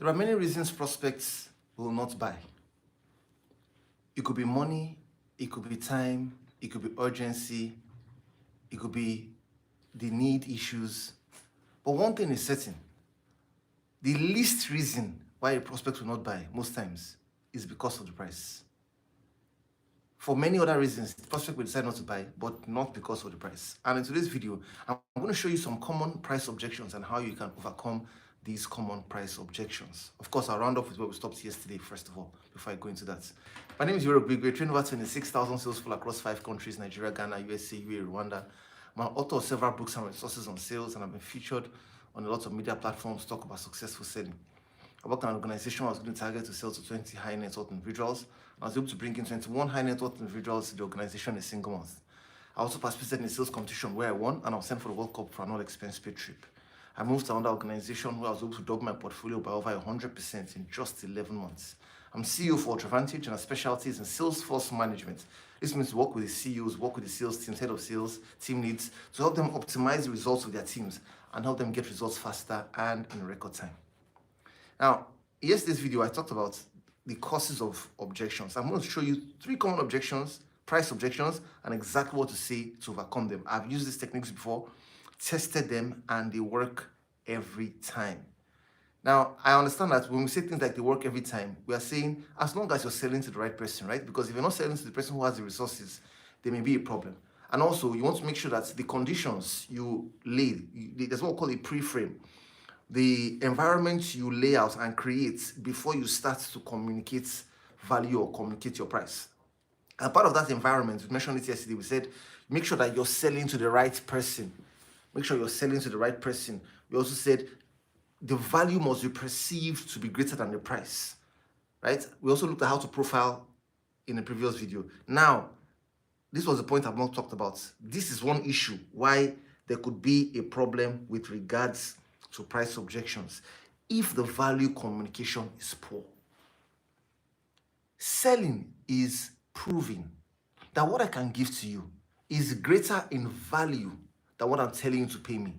There are many reasons prospects will not buy. It could be money, it could be time, it could be urgency, it could be the need issues. But one thing is certain, the least reason why a prospect will not buy most times is because of the price. For many other reasons, the prospect will decide not to buy, but not because of the price. And in today's video, I'm going to show you some common price objections and how you can overcome these common price objections. Of course, I'll round off with where we stopped yesterday, first of all, before I go into that. My name is Iyore. We're trained over 26,000 salespeople across 5 countries, Nigeria, Ghana, USA, UAE, Rwanda. I'm an author of several books and resources on sales, and I've been featured on a lot of media platforms to talk about successful selling. I worked in an organization where I was going to target to sell to 20 high net worth individuals. I was able to bring in 21 high net worth individuals to the organization in a single month. I also participated in a sales competition where I won, and I was sent for the World Cup for an all-expense paid trip. I moved to another organization where I was able to double my portfolio by over 100% in just 11 months. I'm CEO for Advantage, and our specialty is in Salesforce management. This means work with the CEOs, work with the sales teams, head of sales, team leads, to help them optimize the results of their teams and help them get results faster and in record time. Now, yesterday's video, I talked about the causes of objections. I'm going to show you 3 common objections, price objections, and exactly what to say to overcome them. I've used these techniques before, tested them, and they work every time. Now, I understand that when we say things like they work every time, we are saying as long as you're selling to the right person, right? Because if you're not selling to the person who has the resources, there may be a problem. And also, you want to make sure that the conditions you lay, there's what we call a pre-frame. The environment you lay out and create before you start to communicate value or communicate your price. And part of that environment, we mentioned it yesterday, we said, make sure that you're selling to the right person. Make sure you're selling to the right person. We also said, the value must be perceived to be greater than the price, right? We also looked at how to profile in the previous video. Now, this was the point I've not talked about. This is one issue why there could be a problem with regards to price objections if the value communication is poor. Selling is proving that what I can give to you is greater in value than what I'm telling you to pay me.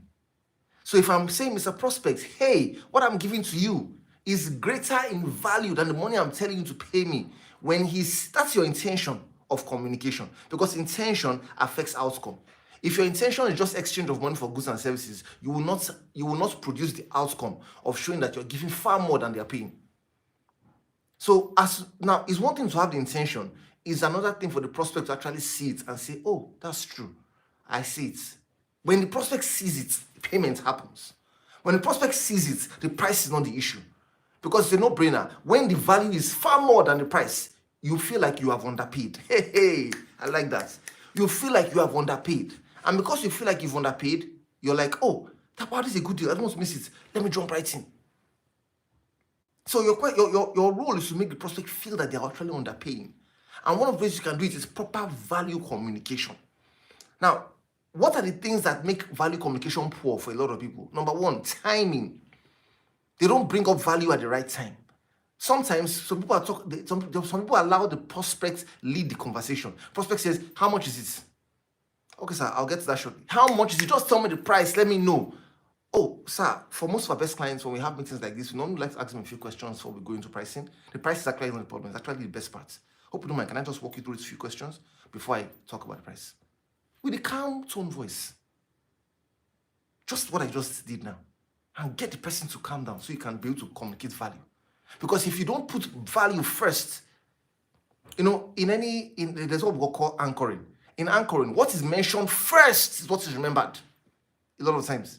So if I'm saying, Mr. Prospect, hey, what I'm giving to you is greater in value than the money I'm telling you to pay me, that's your intention of communication, because intention affects outcome. If your intention is just exchange of money for goods and services, you will not produce the outcome of showing that you're giving far more than they're paying. So now, it's one thing to have the intention, it's another thing for the prospect to actually see it and say, oh, that's true, I see it. When the prospect sees it, payment happens. When the prospect sees it, the price is not the issue. Because it's a no-brainer. When the value is far more than the price, you feel like you have underpaid. Hey, I like that. You feel like you have underpaid. And because you feel like you've underpaid, you're like, oh, that part is a good deal. I don't want to miss it. Let me jump right in. So your role is to make the prospect feel that they're actually underpaying. And one of the ways you can do it is proper value communication. Now, what are the things that make value communication poor for a lot of people? Number 1, timing. They don't bring up value at the right time. Sometimes some people allow the prospect lead the conversation. Prospect says, how much is it? Okay, sir, I'll get to that shortly. How much is it? Just tell me the price. Let me know. Oh, sir, for most of our best clients, when we have meetings like this, we normally like to ask them a few questions before we go into pricing. The price is actually not the problem. It's actually the best part. Hope you don't mind. Can I just walk you through these few questions before I talk about the price? With a calm tone voice. Just what I just did now. And get the person to calm down so you can be able to communicate value. Because if you don't put value first, there's what we call anchoring. In anchoring, what is mentioned first is what is remembered a lot of times.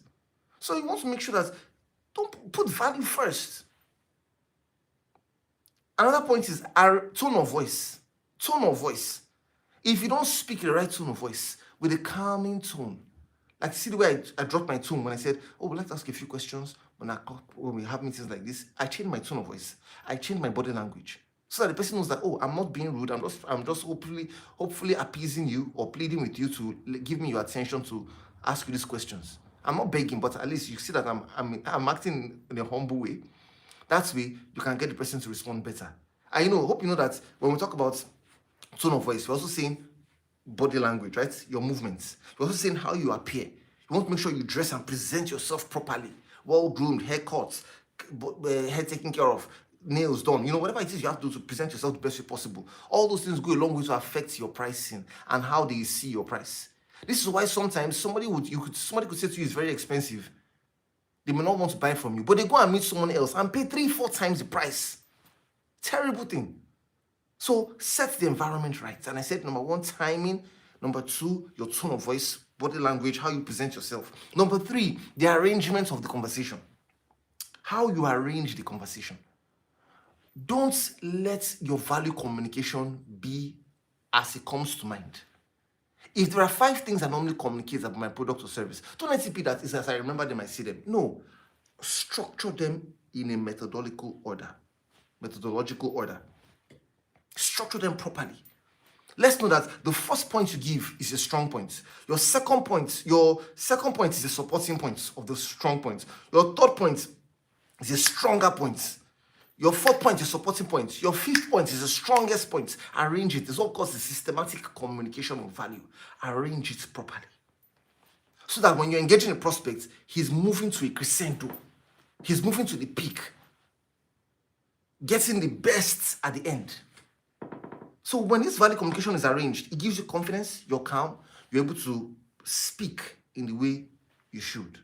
So you want to make sure that don't put value first. Another point is our tone of voice. Tone of voice. If you don't speak the right tone of voice with a calming tone, like see the way I dropped my tone when I said, oh, we'd like to ask a few questions when we have meetings like this. I changed my tone of voice. I changed my body language. So that the person knows that, oh, I'm not being rude. I'm just hopefully appeasing you or pleading with you to give me your attention to ask you these questions. I'm not begging, but at least you see that I'm acting in a humble way. That way, you can get the person to respond better. I hope you know that when we talk about tone of voice, we're also saying body language, right? Your movements. We're also saying how you appear. You want to make sure you dress and present yourself properly. Well-groomed, haircuts, hair taken care of, nails done, whatever it is you have to do to present yourself the best way possible. All those things go a long way to affect your pricing and how they see your price. This is why sometimes somebody could say to you it's very expensive. They may not want to buy from you, but they go and meet someone else and pay 3-4 times the price. Terrible thing. So set the environment right. And I said, number 1, timing. Number 2, your tone of voice, body language, how you present yourself. Number 3, the arrangement of the conversation. How you arrange the conversation. Don't let your value communication be as it comes to mind. If there are 5 things I normally communicate about my product or service, don't let it be that it's as I remember them, I see them. No. Structure them in a methodological order. Structure them properly. Let's know that the first point you give is a strong point. Your second point is a supporting point of the strong point. Your third point is a stronger point. Your fourth point is a supporting point. Your fifth point is the strongest point. Arrange it. It's all called the systematic communication of value. Arrange it properly. So that when you're engaging a prospect, he's moving to a crescendo. He's moving to the peak. Getting the best at the end. So when this value communication is arranged, it gives you confidence, you're calm, you're able to speak in the way you should.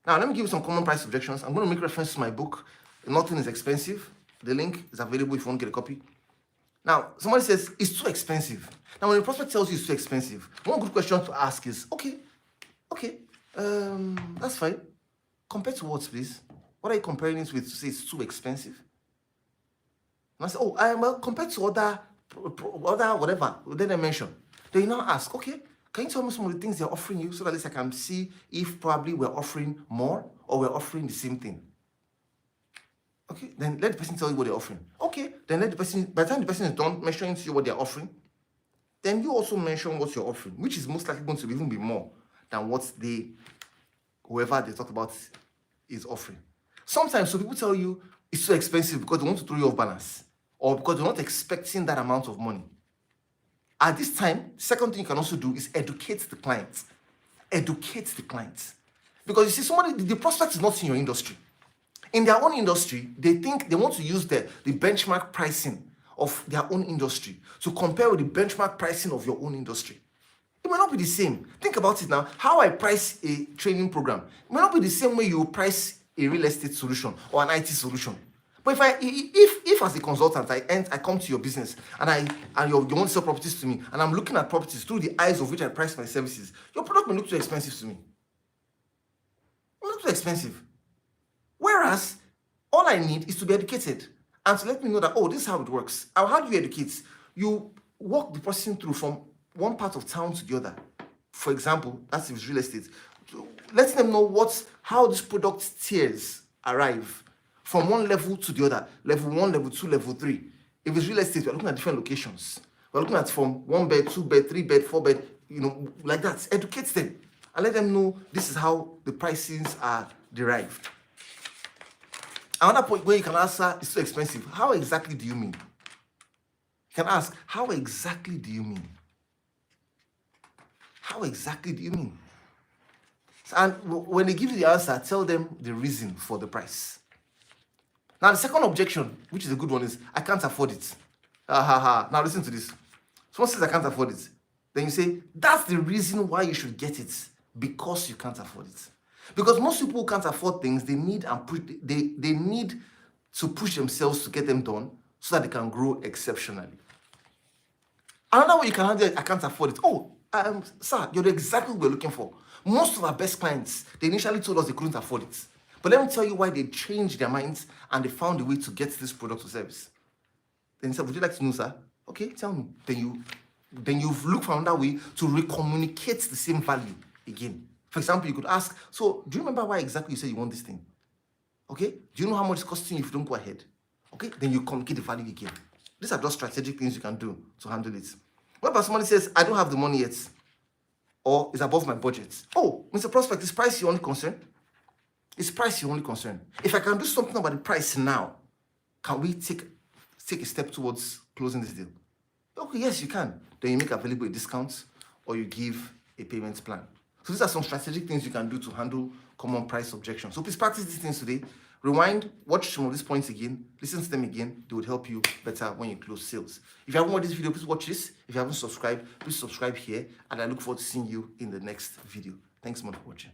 Now, let me give you some common price objections. I'm going to make reference to my book, Nothing is Expensive. The link is available if you want to get a copy. Now, somebody says, it's too expensive. Now, when a prospect tells you it's too expensive, one good question to ask is, okay, that's fine. Compared to what, please? What are you comparing it with to say it's too expensive? And I say, well, compared to other whatever, then I mention. Then you now ask, okay, can you tell me some of the things they're offering you so that at least I can see if probably we're offering more or we're offering the same thing? Okay, then let the person tell you what they're offering. Okay, then let the person, by the time the person is done mentioning to you what they're offering, then you also mention what you're offering, which is most likely going to even be more than what whoever they talked about is offering. Sometimes, so people tell you it's too expensive because they want to throw you off balance or because they're not expecting that amount of money. At this time, the second thing you can also do is educate the client. Educate the client. Because you see, the prospect is not in your industry. In their own industry, they think they want to use the benchmark pricing of their own industry to compare with the benchmark pricing of your own industry. It may not be the same. Think about it now. How I price a training program, it may not be the same way you price a real estate solution or an IT solution. But if as a consultant I come to your business and you want to sell properties to me and I'm looking at properties through the eyes of which I price my services, your product may look too expensive to me. It may look too expensive. Whereas all I need is to be educated and to let me know that, this is how it works. How do you educate? You walk the person through from one part of town to the other. For example, that's if it's real estate. Letting them know how this product tiers arrive from one level to the other. Level 1, level 2, level 3. If it's real estate, we're looking at different locations. We're looking at from 1 bed, 2 bed, 3 bed, 4 bed, like that. Educate them and let them know this is how the pricings are derived. Another point where you can answer is too expensive. How exactly do you mean? You can ask, how exactly do you mean? How exactly do you mean? And when they give you the answer, tell them the reason for the price. Now, the second objection, which is a good one, is I can't afford it. Now, listen to this. Someone says I can't afford it. Then you say, that's the reason why you should get it, because you can't afford it. Because most people who can't afford things, they need to push themselves to get them done so that they can grow exceptionally. Another way you can handle it, I can't afford it. Sir, you're exactly what we're looking for. Most of our best clients, they initially told us they couldn't afford it. But let me tell you why they changed their minds and they found a way to get this product or service. Then he said, would you like to know, sir? Okay, tell me. Then you've looked for another way to recommunicate the same value again. For example, you could ask, so do you remember why exactly you said you want this thing? Okay, do you know how much it's costing you if you don't go ahead? Okay, then you communicate the value again. These are just strategic things you can do to handle it. What about somebody says, I don't have the money yet, or it's above my budget? Mr. Prospect, is price your only concern? Is price your only concern? If I can do something about the price now, can we take a step towards closing this deal? Okay, yes, you can. Then you make available a discount or you give a payment plan. So these are some strategic things you can do to handle common price objections. So please practice these things today. Rewind, watch some of these points again, listen to them again. They would help you better when you close sales. If you haven't watched this video, please watch this. If you haven't subscribed, please subscribe here. And I look forward to seeing you in the next video. Thanks so much for watching.